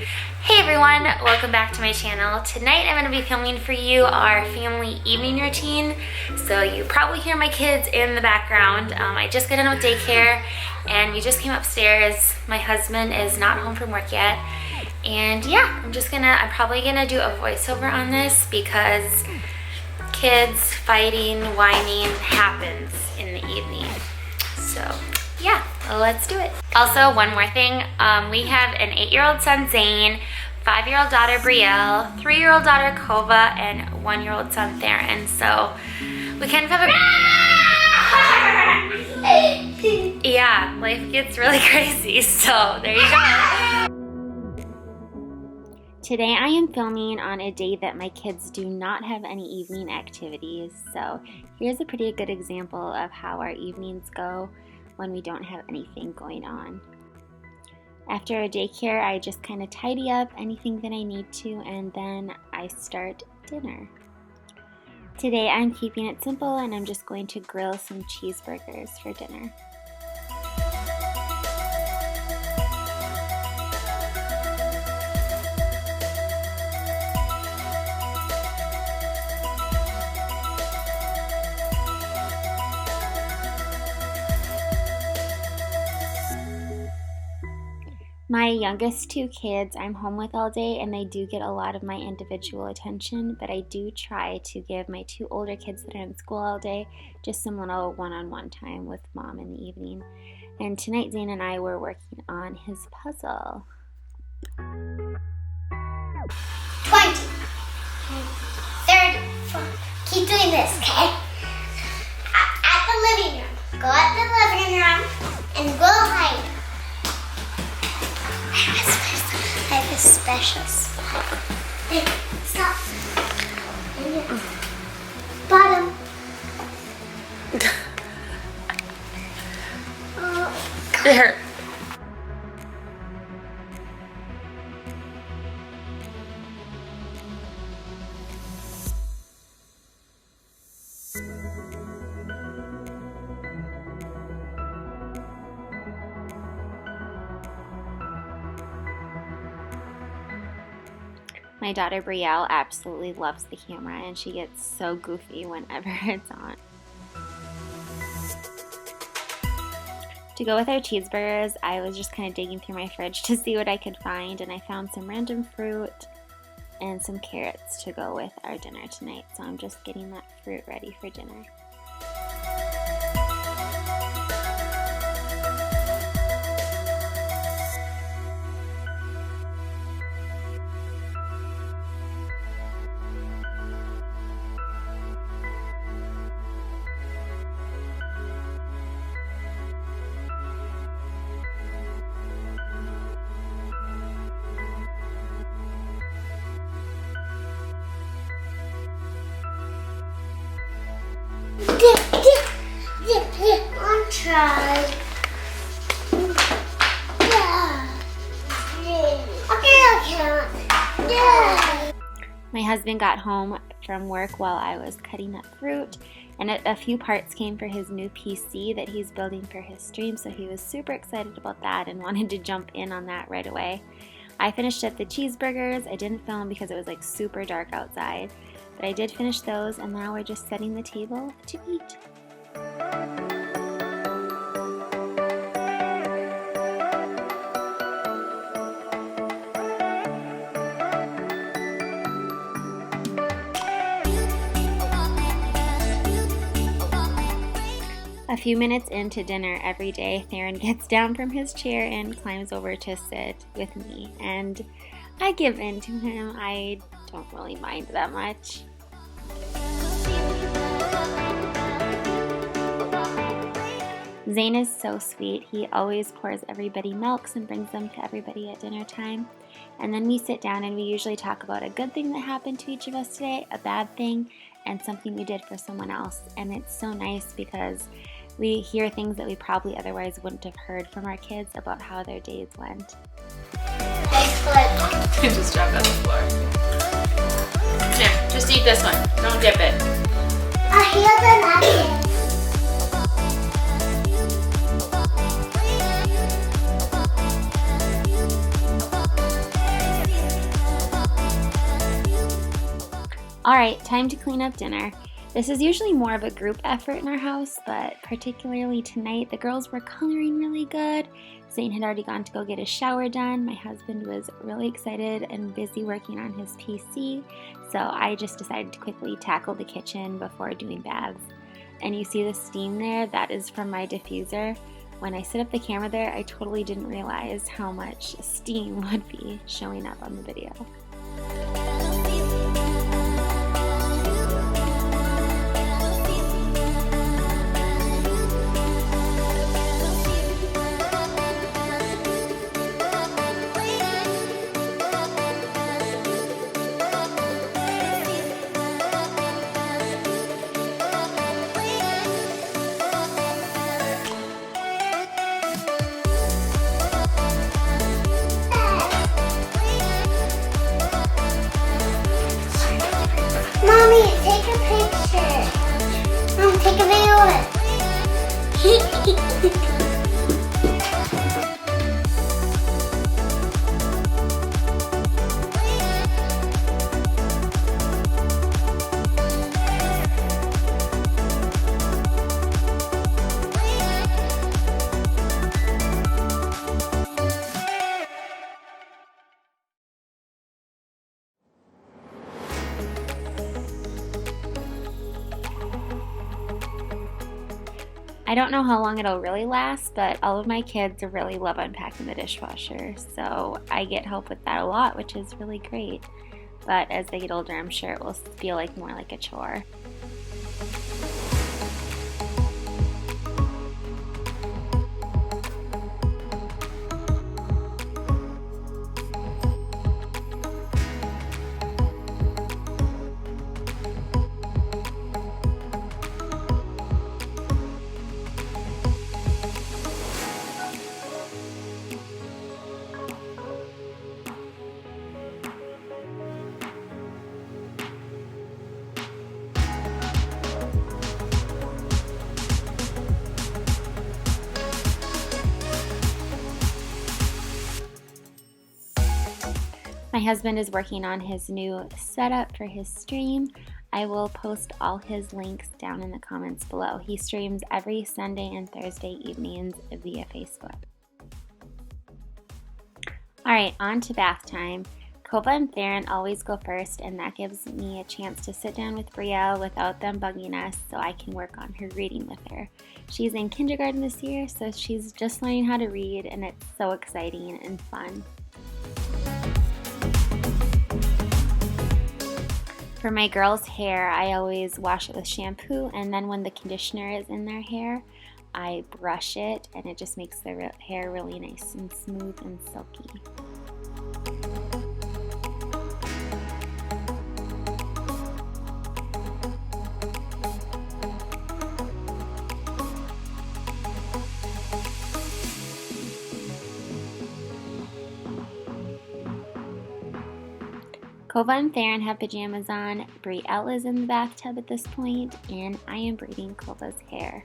Hey everyone, welcome back to my channel. Tonight I'm going to be filming for you our family evening routine. So you probably hear my kids in the background. I just got in with daycare and we just came upstairs. My husband is not home from work yet. And yeah, I'm probably gonna do a voiceover on this because kids fighting, whining happens in the evening. So yeah, let's do it. Also, one more thing, we have an 8-year-old son, Zane, 5-year-old daughter, Brielle, 3-year-old daughter, Kova, and 1-year-old son, Theron. So we kind of have a... yeah, life gets really crazy, so there you go. Today I am filming on a day that my kids do not have any evening activities, so here's a pretty good example of how our evenings go when we don't have anything going on. After a daycare, I just kind of tidy up anything that I need to, and then I start dinner. Today I'm keeping it simple and I'm just going to grill some cheeseburgers for dinner. My youngest 2 kids I'm home with all day and they do get a lot of my individual attention, but I do try to give my 2 older kids that are in school all day just some little one-on-one time with mom in the evening. And tonight Zane and I were working on his puzzle. 20, 30, 40. Keep doing this, okay? At the living room. Go at the living room and go hide. I have a special spot. Hey, stop. Bottom. There. My daughter Brielle absolutely loves the camera and she gets so goofy whenever it's on. To go with our cheeseburgers, I was just kind of digging through my fridge to see what I could find, and I found some random fruit and some carrots to go with our dinner tonight. So I'm just getting that fruit ready for dinner. I'll try. Okay. My husband got home from work while I was cutting up fruit, and a few parts came for his new PC that he's building for his stream, so he was super excited about that and wanted to jump in on that right away. I finished up the cheeseburgers. I didn't film because it was like super dark outside, but I did finish those, and now we're just setting the table to eat. A few minutes into dinner every day, Theron gets down from his chair and climbs over to sit with me, and I give in to him. I don't really mind that much. Zane is so sweet. He always pours everybody milks and brings them to everybody at dinner time. And then we sit down and we usually talk about a good thing that happened to each of us today, a bad thing, and something we did for someone else. And it's so nice because we hear things that we probably otherwise wouldn't have heard from our kids about how their days went. You just dropped it on the floor. Here, just eat this one. Don't dip it. I hear the napkin. Alright, time to clean up dinner. This is usually more of a group effort in our house, but particularly tonight, the girls were coloring really good. Zane had already gone to go get his shower done. My husband was really excited and busy working on his PC, so I just decided to quickly tackle the kitchen before doing baths. And you see the steam there? That is from my diffuser. When I set up the camera there, I totally didn't realize how much steam would be showing up on the video. Mommy, take a picture. Mom, take a video of it. I don't know how long it'll really last, but all of my kids really love unpacking the dishwasher, so I get help with that a lot, which is really great. But as they get older, I'm sure it will feel like more like a chore. My husband is working on his new setup for his stream. I will post all his links down in the comments below. He streams every Sunday and Thursday evenings via Facebook. Alright, on to bath time. Kova and Theron always go first, and that gives me a chance to sit down with Brielle without them bugging us so I can work on her reading with her. She's in kindergarten this year, so she's just learning how to read, and it's so exciting and fun. For my girls' hair, I always wash it with shampoo, and then when the conditioner is in their hair, I brush it, and it just makes their hair really nice and smooth and silky. Kova and Theron have pajamas on, Brielle is in the bathtub at this point, and I am braiding Kova's hair.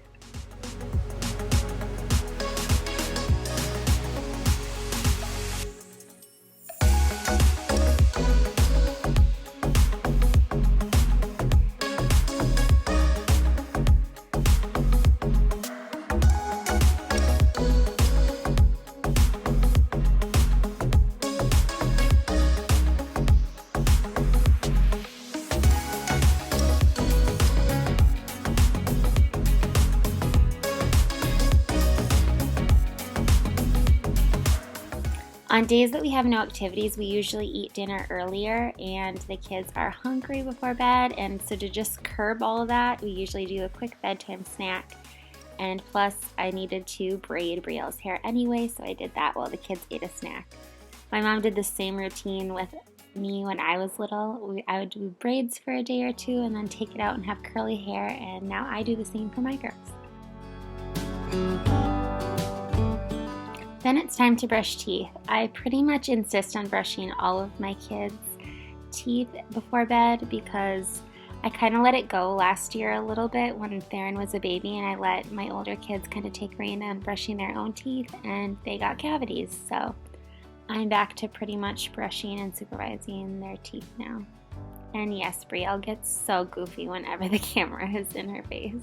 On days that we have no activities, we usually eat dinner earlier, and the kids are hungry before bed, and so to just curb all of that, we usually do a quick bedtime snack. And plus, I needed to braid Brielle's hair anyway, so I did that while the kids ate a snack. My mom did the same routine with me when I was little. I would do braids for a day or two and then take it out and have curly hair, and now I do the same for my girls. Then it's time to brush teeth. I pretty much insist on brushing all of my kids' teeth before bed because I kind of let it go last year a little bit when Theron was a baby, and I let my older kids kind of take reign on brushing their own teeth, and they got cavities. So I'm back to pretty much brushing and supervising their teeth now. And yes, Brielle gets so goofy whenever the camera is in her face.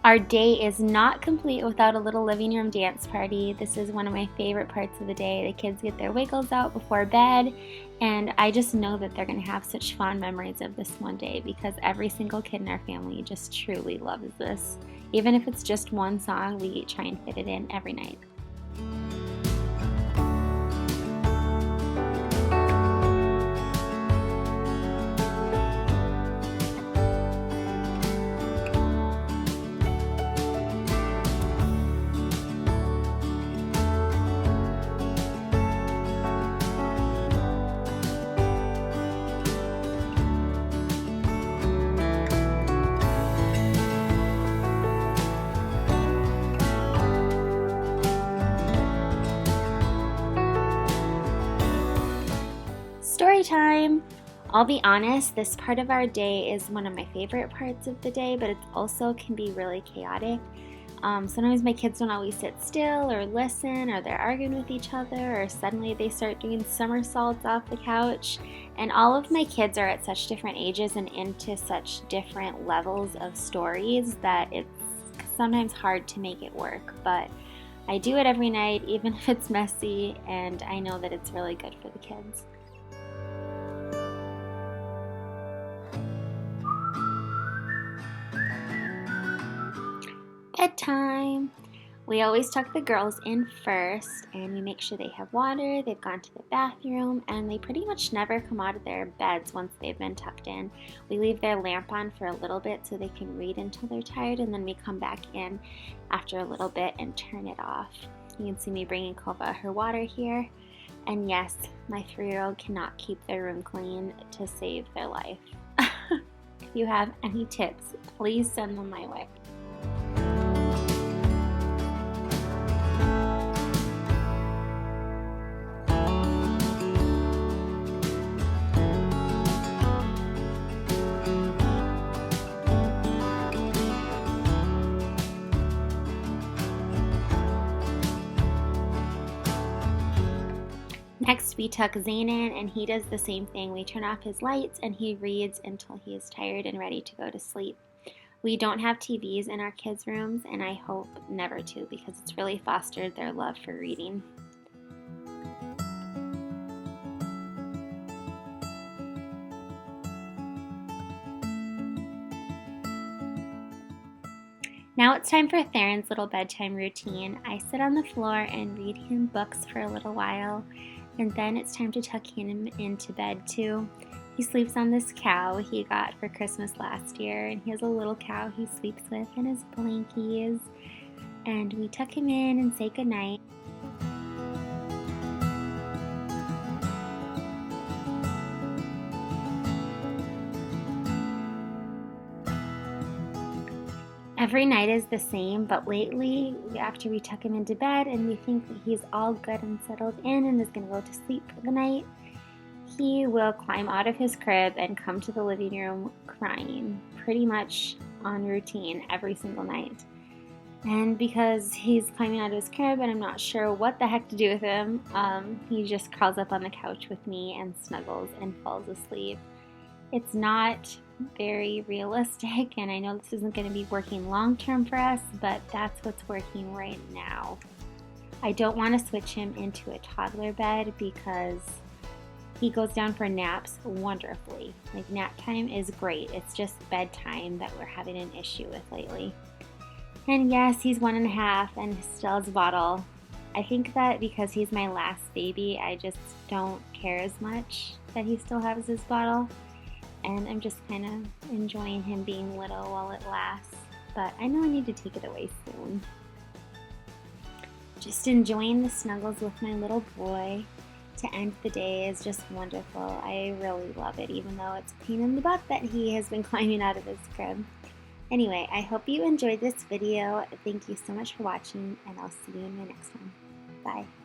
Our day is not complete without a little living room dance party. This is one of my favorite parts of the day. The kids get their wiggles out before bed, and I just know that they're going to have such fond memories of this one day because every single kid in our family just truly loves this. Even if it's just one song, we try and fit it in every night. Story time! I'll be honest, this part of our day is one of my favorite parts of the day, but it also can be really chaotic. Sometimes my kids don't always sit still or listen, or they're arguing with each other, or suddenly they start doing somersaults off the couch. And all of my kids are at such different ages and into such different levels of stories that it's sometimes hard to make it work. But I do it every night, even if it's messy, and I know that it's really good for the kids. Bedtime! We always tuck the girls in first, and we make sure they have water, they've gone to the bathroom, and they pretty much never come out of their beds once they've been tucked in. We leave their lamp on for a little bit so they can read until they're tired, and then we come back in after a little bit and turn it off. You can see me bringing Kova her water here. And yes, my 3-year-old cannot keep their room clean to save their life. If you have any tips, please send them my way. Next, we tuck Zane in, and he does the same thing. We turn off his lights, and he reads until he is tired and ready to go to sleep. We don't have TVs in our kids' rooms, and I hope never to because it's really fostered their love for reading. Now it's time for Theron's little bedtime routine. I sit on the floor and read him books for a little while, and then it's time to tuck him into bed too. He sleeps on this cow he got for Christmas last year, and he has a little cow he sleeps with and his blankies. And we tuck him in and say goodnight. Every night is the same, but lately, after we tuck him into bed and we think that he's all good and settled in and is going to go to sleep for the night, he will climb out of his crib and come to the living room crying, pretty much on routine every single night. And because he's climbing out of his crib and I'm not sure what the heck to do with him, he just crawls up on the couch with me and snuggles and falls asleep. It's not very realistic, and I know this isn't going to be working long term for us, but that's what's working right now. I don't want to switch him into a toddler bed because he goes down for naps wonderfully. Like, nap time is great. It's just bedtime that we're having an issue with lately. And yes, he's 1.5 and still has a bottle. I think that because he's my last baby, I just don't care as much that he still has his bottle. And I'm just kind of enjoying him being little while it lasts. But I know I need to take it away soon. Just enjoying the snuggles with my little boy to end the day is just wonderful. I really love it, even though it's a pain in the butt that he has been climbing out of his crib. Anyway, I hope you enjoyed this video. Thank you so much for watching, and I'll see you in my next one. Bye.